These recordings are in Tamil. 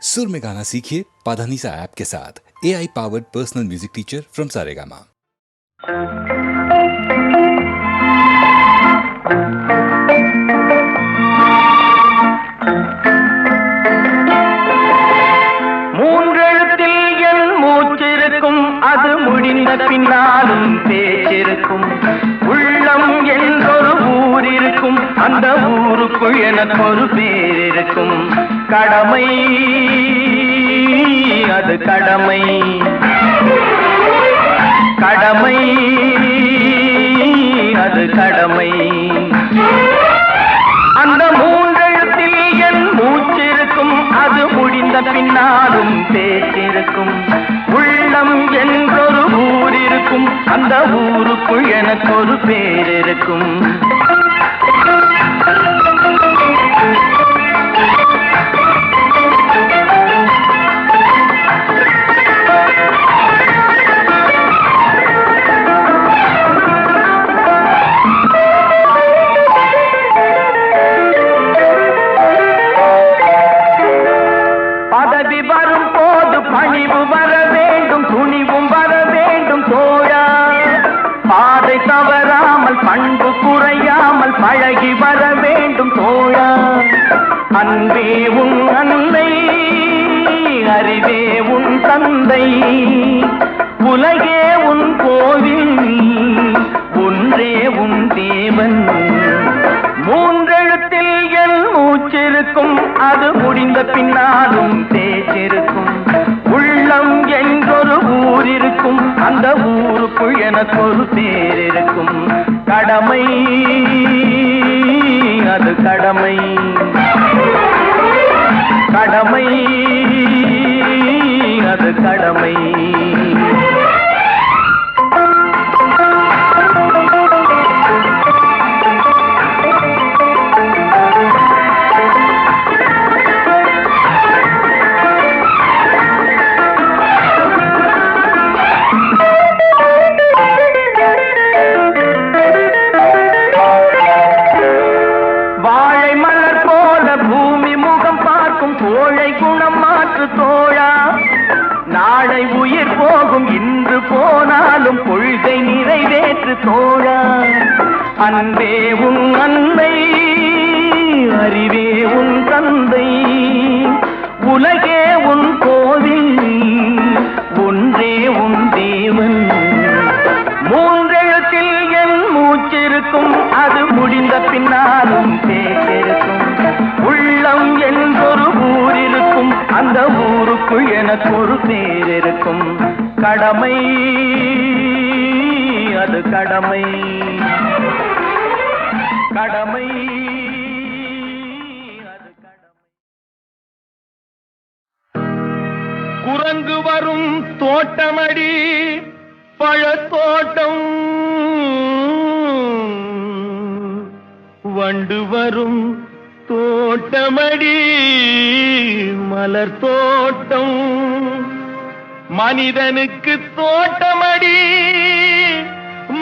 सुर में गाना सीखिए पाधानीसा ऐप के साथ। AI powered personal music teacher from Saregama. மூன்றெழுத்தில் என் மூச்சிருக்கும், அது முடிந்த பின்னாலும் பேச்சிருக்கும். உள்ளம் என்றொரு ஊர் இருக்கும், அந்த ஊருக்குள் எனக்கு ஒரு பேர் இருக்கும். கடமை, அது கடமை. கடமை, அது கடமை. அந்த மூன்றெழுத்தில் என் மூச்சிருக்கும், அது முடிந்த பின்னாலும் பேச்சிருக்கும். உள்ளம் என்றொரு ஊர் இருக்கும், அந்த ஊருக்குள் எனக்கு ஒரு பேர் இருக்கும். பண்பு குறையாமல் பழகி வர வேண்டும் தோழா. அன்பே உன் அன்னை, அறிவே உன் தந்தை, உலகே உன் கோவில், ஒன்றே உன் தேவன். மூன்றெழுத்தில் என் மூச்சிருக்கும், அது முடிந்த பின்னாலும் பேச்சிருக்கும். உள்ளம் என்றொரு ஊர் இருக்கும், அந்த ஊருக்குள் எனக்கு ஒரு பேர் இருக்கும். கடமை, அது கடமை. கடமை, அது கடமை. நாளை உயிர் போகும், இன்று போனாலும் கொள்கை நிறைவேற்று தோழா. அன்பே உன் அன்னை, அறிவே உன் தந்தை, உலகே உன் கோவில், ஒன்றே உன் தேவன். மூன்றெழுத்தில் என் மூச்சிருக்கும், அது முடிந்த பின்னாலும் பேச்சிருக்கும். உள்ளம் என்றொரு ஊர் இருக்கும், அந்த ஊருக்குள் எனக்கு ஒரு பேர் இருக்கும். கடமை, அது கடமை. கடமை, அது கடமை. குரங்கு வரும் தோட்டமடி பழத்தோட்டம், வண்டு வரும் தோட்டமடி மலர் தோட்டம். மனிதனுக்கு தோட்டமடி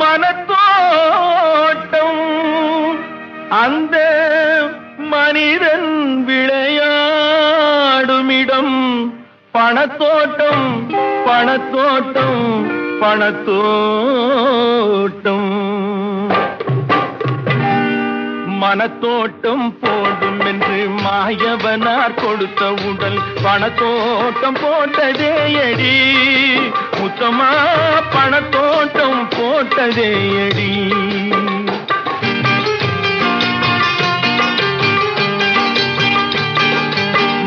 மனத்தோட்டம், அந்த மனிதன் விளையாடுமிடம் பணத்தோட்டம். பணத்தோட்டம், பணத்தோட்டம். மனத்தோட்டம் போடும் என்று மாயவனார் கொடுத்த உடல் பணத்தோட்டம் போட்டதே அடி. முத்தமா பணத்தோட்டம் போட்டதே அடி.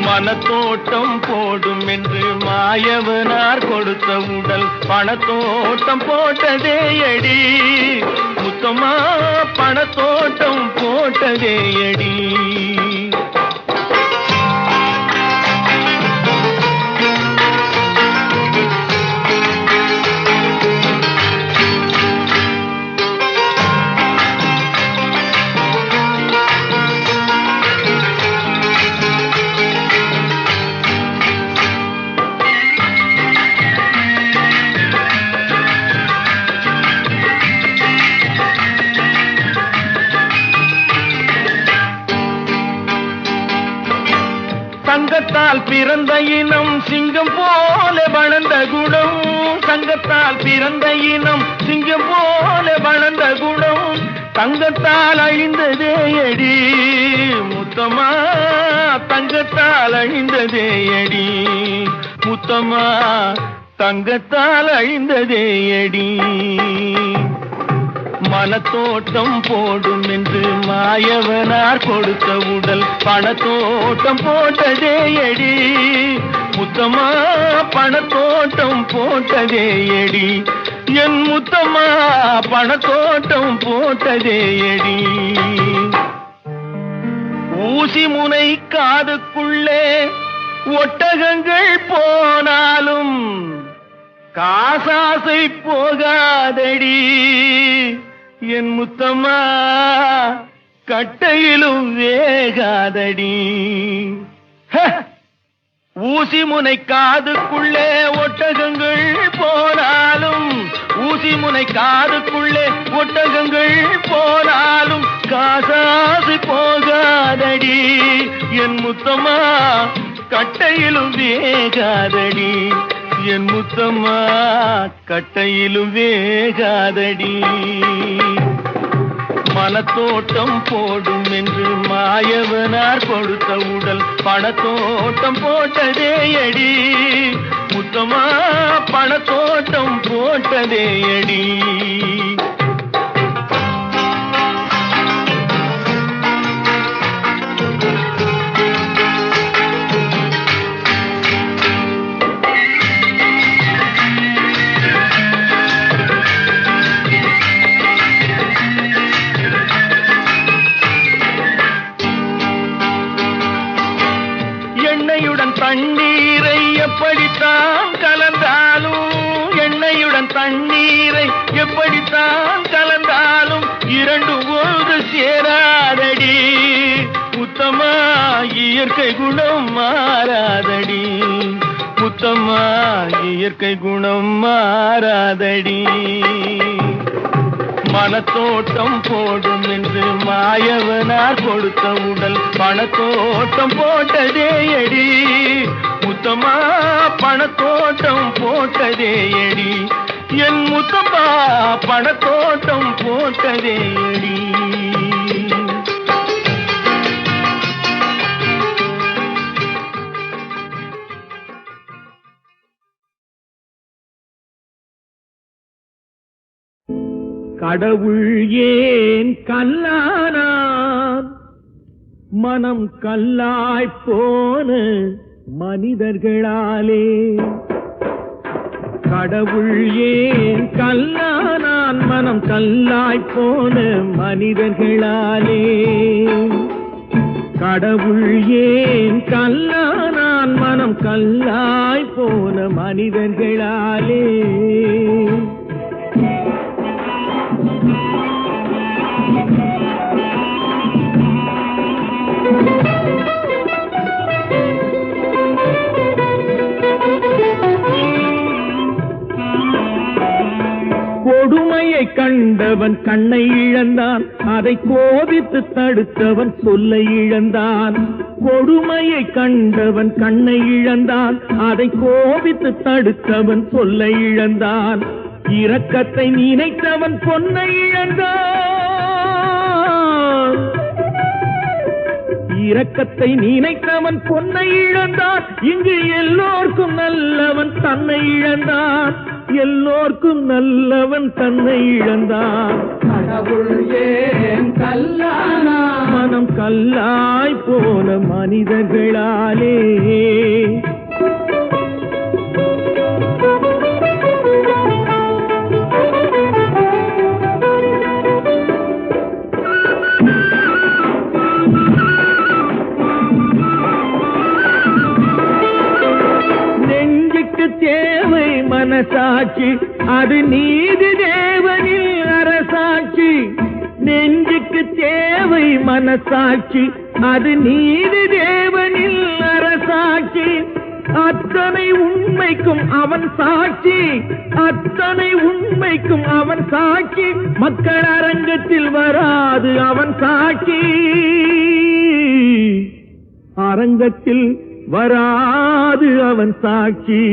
மனத்தோட்டம் போடும் என்று மாயவனார் கொடுத்த உடல் பணத்தோட்டம் போட்டதே அடி. முத்தமா பணத்தோட்டம் போட்டதே அடி. பிறந்த இனம் சிங்கம் போல வளர்ந்த குணம், தங்கத்தால் பிறந்த இனம் சிங்கம் போல வளர்ந்த குணம், தங்கத்தால் அழிந்ததே அடி முத்தம்மா, தங்கத்தால் அழிந்ததே அடி முத்தம்மா, தங்கத்தால் அழிந்ததே அடி. மனத்தோட்டம் போடும் என்று மாயவனார் கொடுத்த உடல் பணத்தோட்டம் போட்டதே அடி முத்தம்மா, பணத்தோட்டம் போட்டதே அடி என் முத்தம்மா, பணத்தோட்டம் போட்டதே அடி. ஊசி முனை காதுக்குள்ளே ஒட்டகங்கள் போனாலும் காசாசை போகாதடி என் முத்தம்மா, கட்டையிலும் வேகாதடி. ஊசி முனை காதுக்குள்ளே ஒட்டகங்கள் போனாலும், ஊசி முனை காதுக்குள்ளே ஒட்டகங்கள் போனாலும் காசாசை போகாதடி என் முத்தம்மா, கட்டையிலும் வேகாதடி என் முத்தம்மா, கட்டையிலும் வேகாதடி. மனத்தோட்டம் போடும் என்று மாயவனார் கொடுத்த உடல் பணத்தோட்டம் போட்டதே அடி முத்தம்மா, பணத்தோட்டம் போட்டதே அடி. எண்ணெயுடன் தண்ணீரை எப்படித்தான் கலந்தாலும், எண்ணெயுடன் தண்ணீரை எப்படித்தான் கலந்தாலும் இரண்டு ஒன்று சேராதடி முத்தம்மா, இயற்கை குணம் மாறாதடி முத்தம்மா, இயற்கை குணம் மாறாதடி. மனத்தோட்டம் போடும் என்று மாயவனார் கொடுத்த உடல் பணத்தோட்டம் போட்டதே அடி முத்தம்மா, பணத்தோட்டம் போட்டதே அடி என் முத்தம்மா, பணத்தோட்டம் போட்டதே அடி. கடவுள் ஏன் கல்லானான், மனம் கல்லாய் போன மனிதர்களாலே. கடவுள் ஏன் கல்லானான், மனம் கல்லாய் போன மனிதர்களாலே. கடவுள் ஏன் கல்லானான், மனம் கல்லாய் போன மனிதர்களாலே. கொடுமையை கண்டவன் கண்ணை இழந்தான், அதை கோபித்து தடுத்தவன் சொல்லை இழந்தான். கொடுமையை கண்டவன் கண்ணை இழந்தான், அதை கோபித்து தடுத்தவன் சொல்லை இழந்தான். இரக்கத்தை நினைத்தவன் பொன்னை இழந்தான், இரக்கத்தை நினைத்தவன் பொன்னை இழந்தான். இங்கு எல்லோர்க்கும் நல்லவன் தன்னை இழந்தான், எல்லோர்க்கும் நல்லவன் தன்னை இழந்தான். கடவுள் ஏன் கல்லானா, மனம் கல்லாய் போன மனிதர்களாலே. தேவை மனசாட்சி, அது நீதி தேவனில் அரசாட்சி. நெஞ்சுக்கு தேவை மனசாட்சி, அது நீதி தேவனில் அரசாட்சி. அத்தனை உண்மைக்கும் அவன் சாட்சி, அத்தனை உண்மைக்கும் அவன் சாட்சி. மக்கள் அரங்கத்தில் வராது அவன் சாட்சி, அரங்கத்தில் வராது அவன் சாட்சி.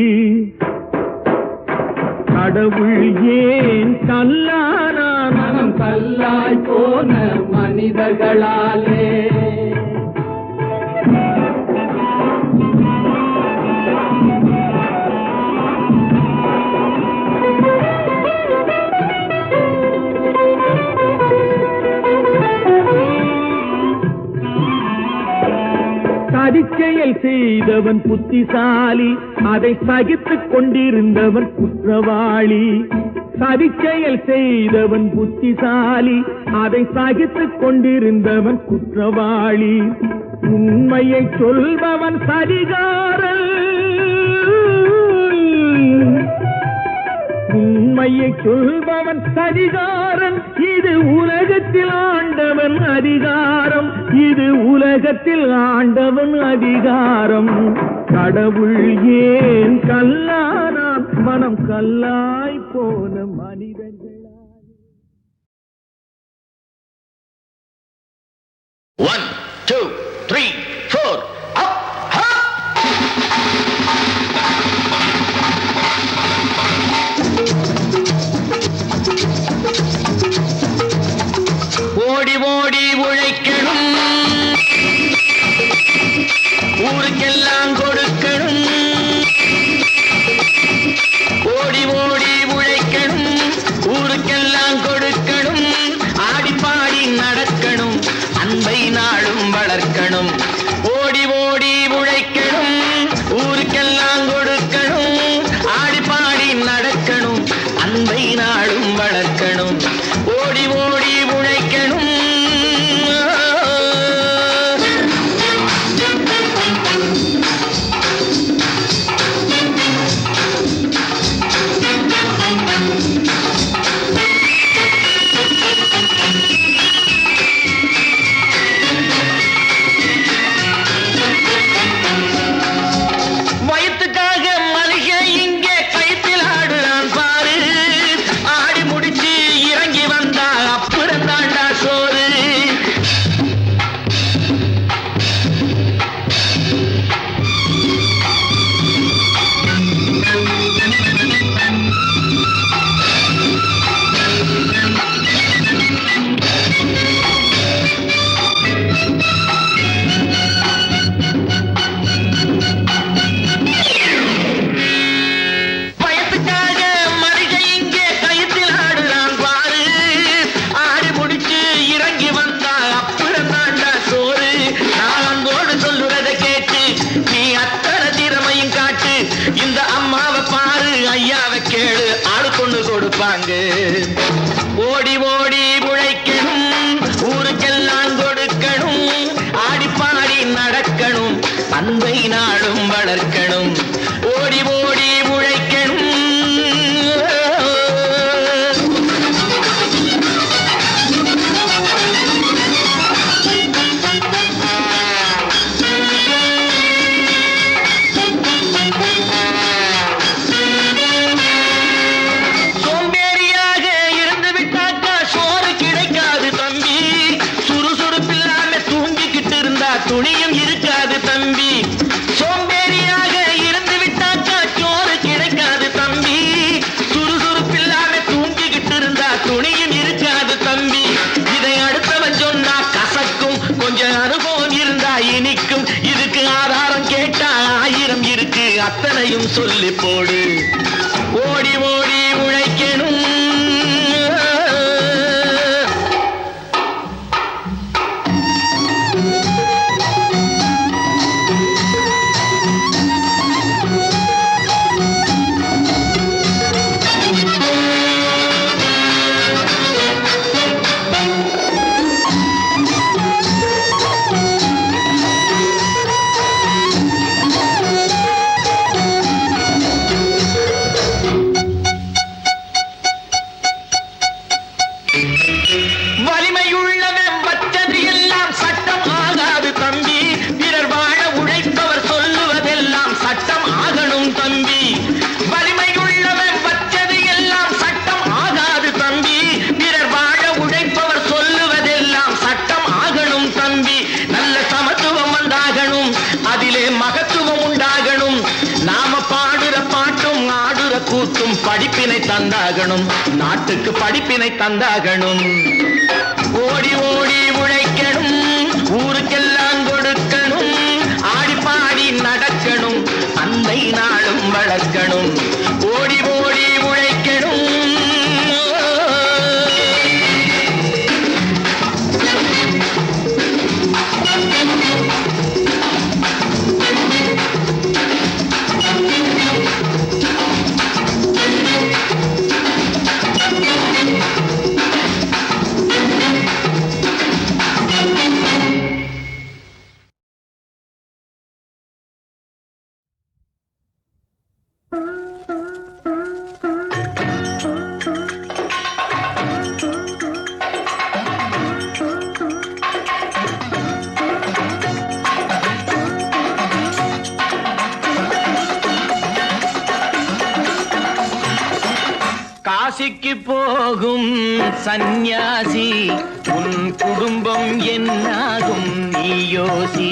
கடவுள் ஏன் கல்லானான்? மனம் கல்லாய் போன மனிதர்களாலே. சதிச்செயல் செய்தவன் புத்திசாலி, அதை சகித்துக் கொண்டிருந்தவன் குற்றவாளி. சதிச்செயல் செய்தவன் புத்திசாலி, அதை சகித்துக் கொண்டிருந்தவன் குற்றவாளி. உண்மையை சொல்பவன் சதிகாரன், உண்மையை சொல்பவன் சதிகாரன். இது உலகத்தில் ஆண்டவன் அதிகாரம், இது உலகத்தில் ஆண்டவன் அதிகாரம். கடவுள் ஏன் கல்லானான்? மனம் கல்லாய் போன மனிதர்களா. 1 2 3 4 up up. ஓடி ஓடி உழைக்கணும், ஊருக்கெல்லாம் கொடுக்கணும். ஓடி ஓடி உழைக்கணும், ஊருக்கெல்லாம் கொடுக்கணும். ஆடி பாடி நடக்கணும், அன்பை நாளும் வளர்க்கணும். ஓடி ஓடி உழைக்கணும், ஊருக்கெல்லாம் கொடுக்கணும். ஆடி பாடி நடக்கணும், அன்பை நாளும் வளர்க்கணும். ஓடி ஓடி உழைக்கணும். வயிற்றுக்காக மனுஷன் இங்கே கைத்தில் ஆடுறான் பாரு. ஆடி முடிச்சு இறங்கி வந்தா அப்புறம் தாண்டா சோறு. வயத்துக்காக மனுஷன் இங்கே கைத்தில் ஆடுறான் பாரு. ஆடி முடிச்சு இறங்கி வந்தா அப்புறம் தாண்டா சோறு. நான் அன்போடு சொல்லுறதை கேட்டு நீ அத்தனை திறமையும் காட்டு. இந்த அம்மாவை பாரு, ஐயாவை கேளு, ஆடு கொண்டு கொடுப்பாங்க. ஓடி ஓடி உழைக்கணும், ஊருக்கெல்லாம் கொடுக்கணும். ஆடி பாடி நடக்கணும், அன்பை நாளும் வளர்க்கணும். ஓடி ஓடி உழைக்கணும். சோம்பேறியாக இருந்து விட்டாக்கா சோறு கிடைக்காது தம்பி. சுறுசுறுப்பில்லாம தூங்கிக்கிட்டு இருந்தா துணியும் இருக்காது தம்பி. சோம்பேறியாக இருந்து விட்டாக்கா சோறு கிடைக்காது தம்பி. சுறுசுறுப்பில்லாம தூங்கிக்கிட்டு இருந்தா துணியும் இருக்காது தம்பி. இதை அடுத்தவன் சொன்னா கசக்கும், கொஞ்சம் அனுபவம் இருந்தா இனிக்கும். இதுக்கு ஆதாரம் கேட்டா 1000 இருக்கு, அத்தனையும் சொல்லி போடு. ஓடி ஓடி உழைக்கணும். தந்தாகணும், நாட்டுக்கு படிப்பினை தந்தாகணும். ஓடி ஓடி உழைக்கணும், ஊருக்கெல்லாம் கொடுக்கணும், ஆடி பாடி நடக்கணும், அன்னை நாளும் வளர்க்கணும். ஓடி ஓடி உழைக்கணும். காசிக்கு போகும் சந்நியாசி, உன் குடும்பம் என்னாகும் நீ யோசி.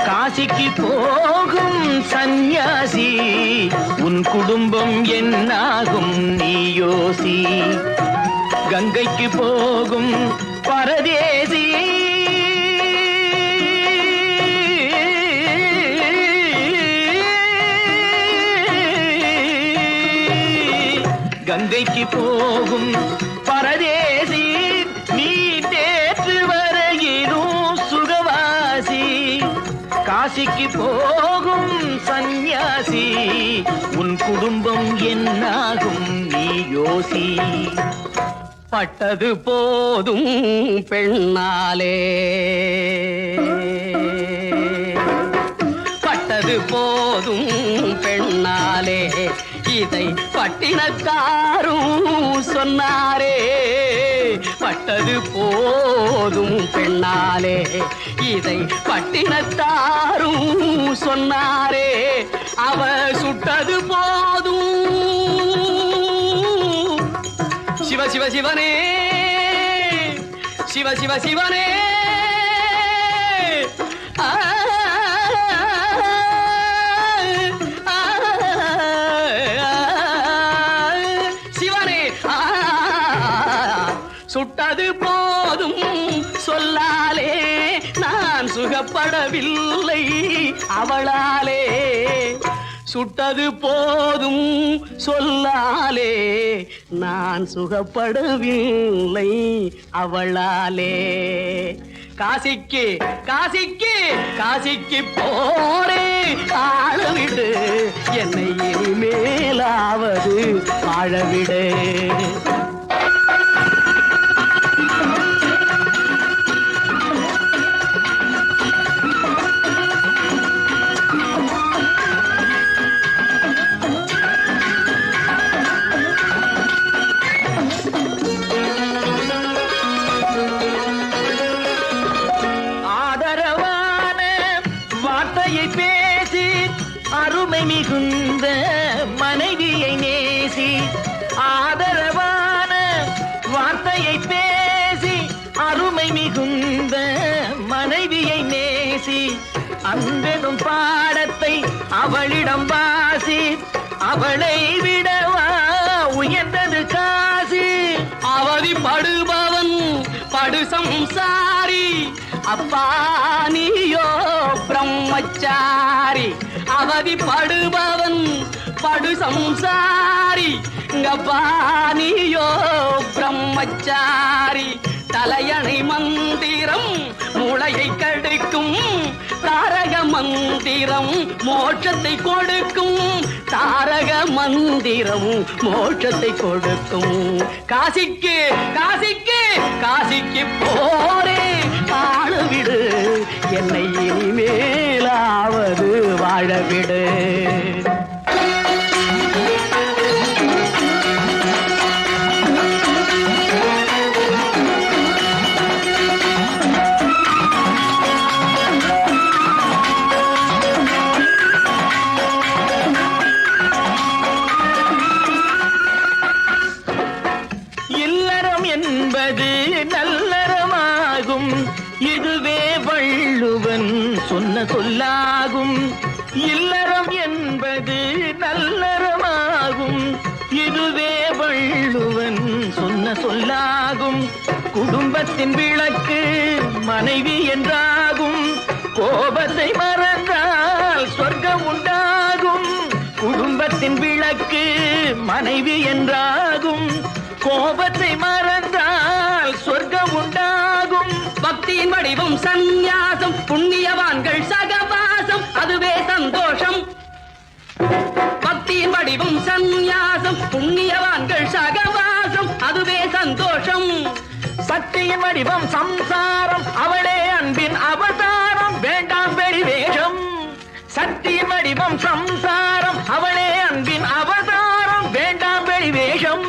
காசிக்கு போகும் சந்நியாசி, உன் குடும்பம் என்னாகும் நீ யோசி. கங்கைக்கு போகும் பரதேசி, கங்கைக்கு போகும் பரதேசி, நீ நேற்று வரையிலும் சுகவாசி. காசிக்கு போகும் சந்நியாசி, உன் குடும்பம் என்னாகும் நீ யோசி. பட்டது போதும் பெண்ணாலே, பட்டது போதும் பெண்ணாலே, இதை பட்டினத்தாரும் சொன்னாரே. பட்டது போதும் பெண்ணாலே, இதை பட்டினத்தாரும் சொன்னாரே. அவ சுட்டது போதும் சிவ சிவ சிவனே, சிவ சிவ சிவனே. சுட்டது போதும் சொல்லாலே, நான் சுகப்படவில்லை அவளாலே. சுட்டது போதும் சொல்லாலே, நான் சுகப்படவில்லை அவளாலே. காசிக்கு காசிக்கு காசிக்கு போரே ஆளவிடு, என்னை இனிமேலாவது வாழவிடு. அருமை மிகுந்த மனைவியை நேசி, ஆதரவான வார்த்தையை பேசி, அருமை மிகுந்த மனைவியை நேசி. அன்பெனும் பாடத்தை அவளிடம் வாசி, அவளை விடவா உயர்ந்தது காசி. அவதிப்படுபவன் படு சம்சாரி, அப்பா நீயோ பிரம்மச்சாரி. அவதிப்படுபவன் படு சம்சாரி, அப்பா நீயோ பிரம்மச்சாரி. தலையணை மந்திரம் மூளையை கடுக்கும், தாரக மந்திரம் மோட்சத்தை கொடுக்கும். தாரக மந்திரம் மோட்சத்தை கொடுக்கும். காசிக்கு காசிக்கு காசிக்கு போரே வாழவிடு, என்னை இனிமேலாவது வாழவிடு. என்பது நல்லறமாகும், இதுவே வள்ளுவன் சொன்ன சொல்லாகும். இல்லறம் என்பது நல்லறமாகும், இதுவே குடும்பத்தின் விளக்கு மனைவி என்றாகும், கோபத்தை மறந்தால் சொர்க்கம் உண்டாகும். குடும்பத்தின் விளக்கு மனைவி என்றாகும், கோபத்தை மறந்தால் சொர்க்கம் உண்டாகும். பக்தியின் வடிவம் சந்நியாசம், புண்ணியவான்கள் சகவாசம், அதுவே சந்தோஷம். பக்தியின் வடிவம் சந்நியாசம், புண்ணியவான்கள் சகவாசம், அதுவே சந்தோஷம். சக்தியின் வடிவம் சம்சாரம், அவளே அன்பின் அவதாரம், வேண்டாம் வெளிவேஷம். சக்தியின் வடிவம் சம்சாரம், அவளே அன்பின் அவதாரம், வேண்டாம் வெளிவேஷம்.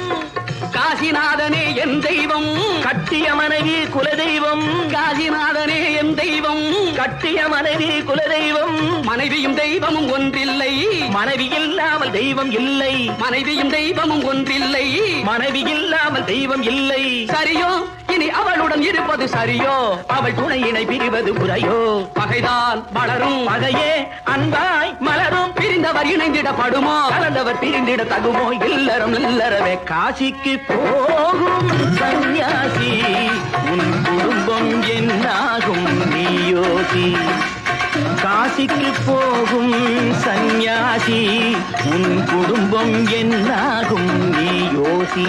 காசிநாதனே என் தெய்வம், கட்டிய மனைவி குலதெய்வம். காசிநாதனே என் தெய்வம், கட்டிய மனைவி குலதெய்வம். மனைவியும் தெய்வமும் ஒன்றில்லை, மனைவி இல்லாமல் தெய்வம் இல்லை. மனைவியும் தெய்வமும் ஒன்றில்லை, மனைவி இல்லாமல் தெய்வம் இல்லை. சரியோ இனி அவளுடன் இருப்பது சரியோ, அவள் துணையினை பிரிவது முறையோ. பகைதான் வளரும், பகையே அன்பாய் மலரும். பிரிந்தவர் இணைந்திடப்படுமோ, கலந்தவர் பிரிந்திட தகுமோ. இல்லறம் இல்லறவே காசிக்கு போகும் சந்நியாசி, உன் குடும்பம் என்னாகும் நீயோசி. காசிக்கு போகும் சந்நியாசி, உன் குடும்பம் என்னாகும் நீயோசி.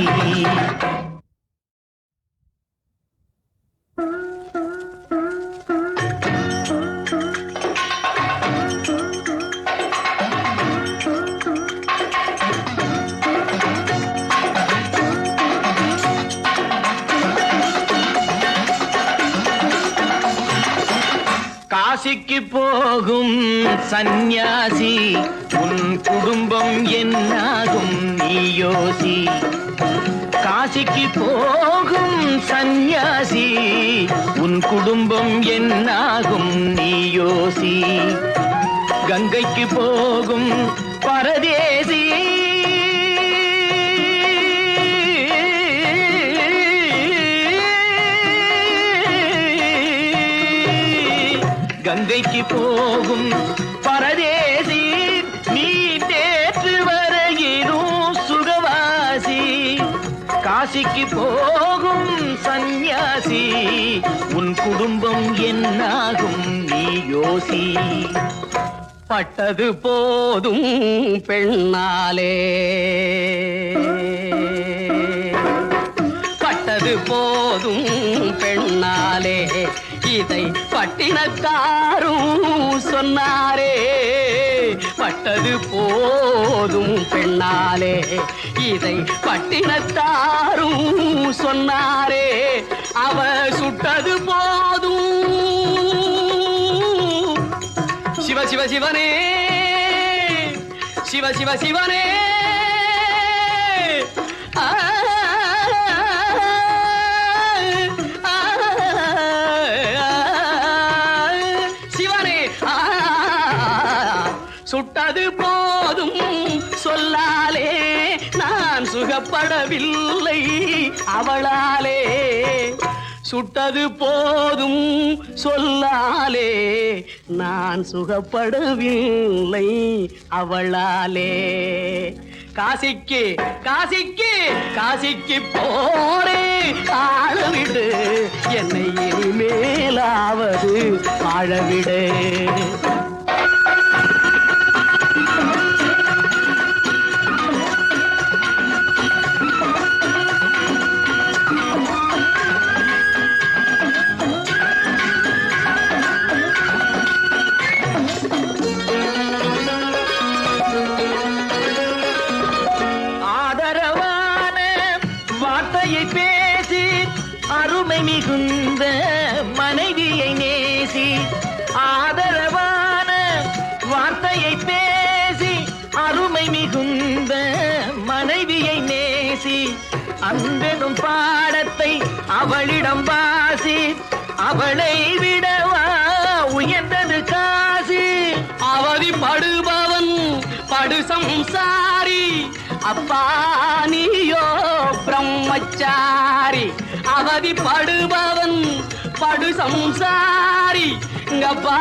காசிக்கு போகும் சந்நியாசி, உன் குடும்பம் என்னாகும் நீயோசி. காசிக்கு போகும் சந்நியாசி, உன் குடும்பம் என்னாகும் நீயோசி. கங்கைக்கு போகும் பரதேசி, கங்கைக்கு போகும் பரதேசி, நீ நேற்று வரையிலும் சுகவாசி. காசிக்கு போகும் சந்நியாசி, உன் குடும்பம் என்னாகும் நீயோசி. பட்டது போதும் பெண்ணாலே, பட்டது போதும் பெண்ணாலே, இதை பட்டினக்காரும் சொன்னாரே. பட்டது போதும் பெண்ணாலே, இதை பட்டினத்தாரும் சொன்னாரே. அவ சுட்டது போதும் சிவ சிவ சிவனே, சிவ சிவ சிவனே. சுட்டது போதும் சொல்லாலே, நான் சுகப்படவில்லை அவளாலே. சுட்டது போதும் சொல்லாலே, நான் சுகப்படவில்லை அவளாலே. காசிக்கு காசிக்கு காசிக்கு போரே ஆளவிடு, என்னை இனிமேலாவது வாழவிடு. பேசி அருமை மிகுந்த மனைவியை நேசி. ஆதரவான வார்த்தையை பேசி அருமை மிகுந்த மனைவியை நேசி. அன்பெனும் பாடத்தை அவளிடம் வாசி, அவளை விடவா உயர்ந்தது காசி. அவதிப்படுபவன் படு சம்சாரி, அப்பா நீயோ பிரம்மச்சாரி. அவதிப்படுபவன் படு சம்சாரி, அப்பா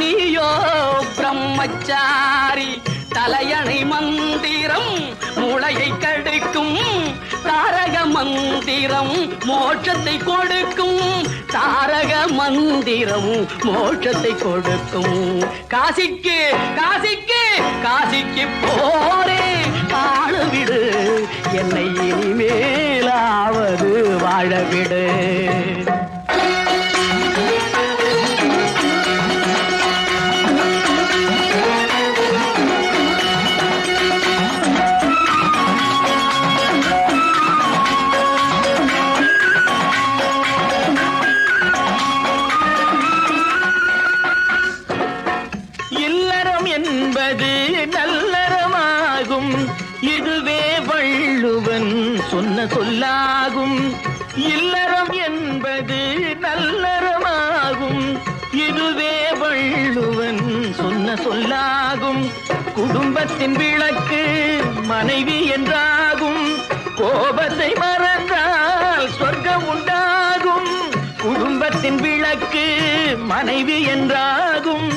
நீயோ பிரம்மச்சாரி. தலையணை மந்திரம் மூளையை கெடுக்கும், தாரக மந்திரம் மோட்சத்தை கொடுக்கும் தாரக மந்திரமும் மோட்சத்தை கொடுக்கும். காசிக்கு காசிக்கு காசிக்கு போரே ஆளவிடு, என்னை இனிமேலாவது வாழவிடு. என்பது நல்லறமாகும், இதுவே வள்ளுவன் சொன்ன சொல்லாகும். இல்லறம் என்பது நல்லறமாகும், இதுவே வள்ளுவன் சொன்ன சொல்லாகும். குடும்பத்தின் விளக்கு மனைவி என்றாகும், கோபத்தை மறந்தால் சொர்க்கம் உண்டாகும். குடும்பத்தின் விளக்கு மனைவி என்றாகும்,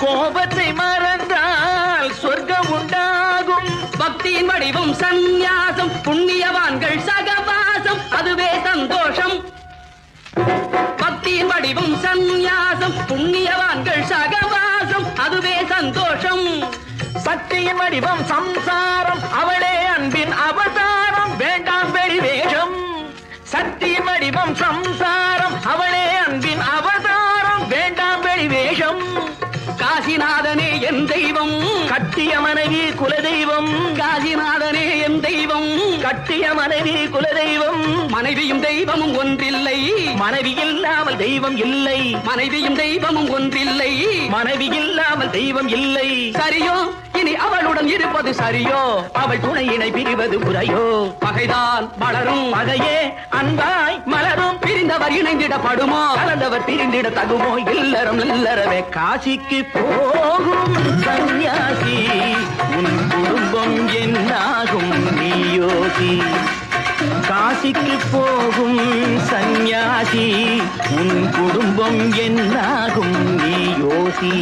கோபத்தை மறந்தால் சொர்க்கம் உண்டாகும். பக்தியின் வடிவம் சந்நியாசம், புண்ணியவான்கள் சகவாசம், அதுவே சந்தோஷம். பக்தியின் வடிவம் சந்நியாசம், புண்ணியவான்கள் சகவாசம், அதுவே சந்தோஷம். சக்தியின் வடிவம் சம்சாரம், அவளே அன்பின் அவதாரம், வேண்டாம் வெளிவேஷம். சக்தியின் வடிவம் சம்சாரம், அவளே அன்பின் அவதாரம், வேண்டாம் வெளிவேஷம். காசிநாதனே என் தெய்வம், கட்டிய மனைவி குலதெய்வம். காசிநாதனே என் தெய்வம், கட்டிய மனைவி குலதெய்வம். மனைவியும் தெய்வமும் ஒன்றில்லை, மனைவி இல்லாமல் தெய்வம் இல்லை. மனைவியும் தெய்வமும் ஒன்றில்லை, மனைவி இல்லாமல் தெய்வம் இல்லை. சரியோ இனி அவளுடன் இருப்பது சரியோ, அவள் துணையினை பிரிவது முறையோ. பகைதான் வளரும், பகையே அன்பாய் மலரும். பிரிந்தவர் இணைந்திடப்படுமோ, கலந்தவர் பிரிந்திட தகுமோ. இல்லறம் இல்லறவே காசிக்கு போகும் சன்னியாசி, உன் குடும்பம் என்னாகும் நீ யோசி. காசிக்கு போகும் சன்னியாசி, உன் குடும்பம் என்னாகும் நீ யோசி.